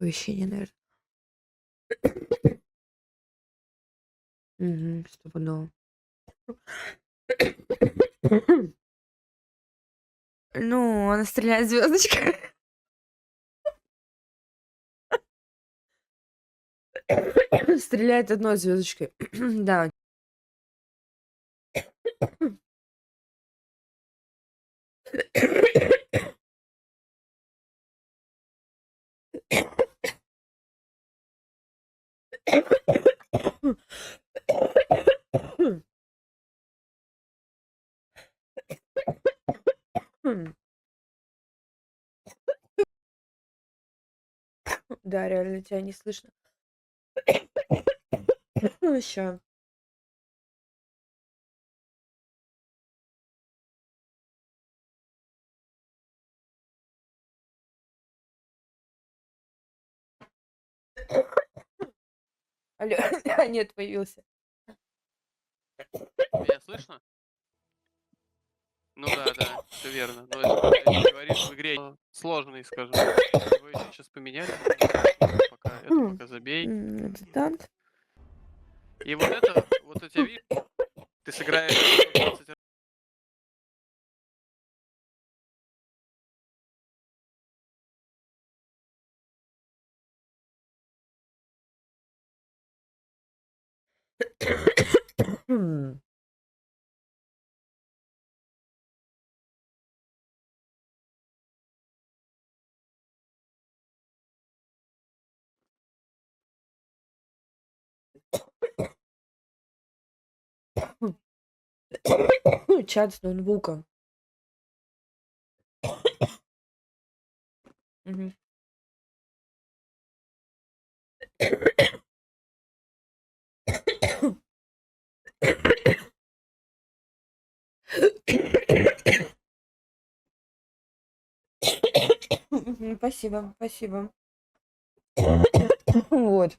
оповещение, наверное. Угу, стопудово. Ну, она стреляет звездочкой. Стреляет одной звездочкой. Да. Да, реально тебя не слышно. Ща. Алло, нет, появился. Меня слышно? Ну да, все верно. Но это говоришь в игре сложный, скажем. Его еще сейчас поменяли. Пока забей. Это танк. И вот это, вот у тебя видишь, ты сыграешь 120 Чат с ноутбука. Мгм. Мгм. Спасибо, спасибо. Вот.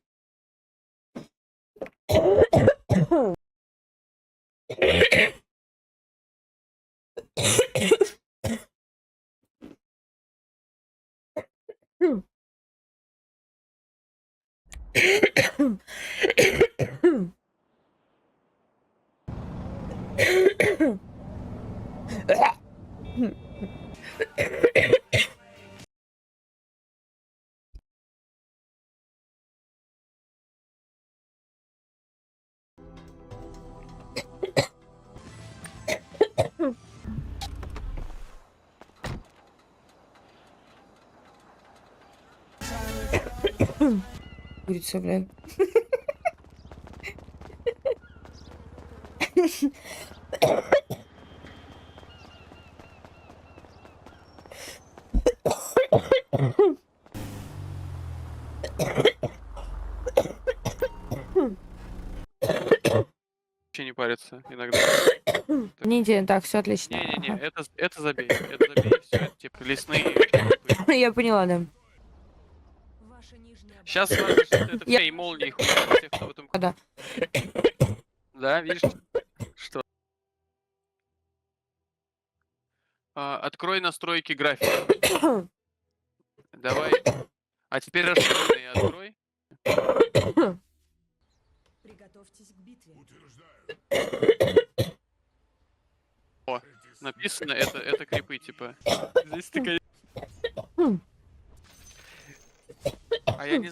Курица, блядь. вообще не парится иногда. Не интересно, так, все отлично. Не-не-не, Ага. это забей. Это забей, все это типа лесные крипы. Я поняла, да. Сейчас важно, что это все и молнии хуярят всех, кто в этом... Да. Да, видишь, что? Открой настройки графики. Давай. А теперь расширенные открой. Приготовьтесь к битве. О, написано, это крипы, типа. Здесь ты, конечно... А я не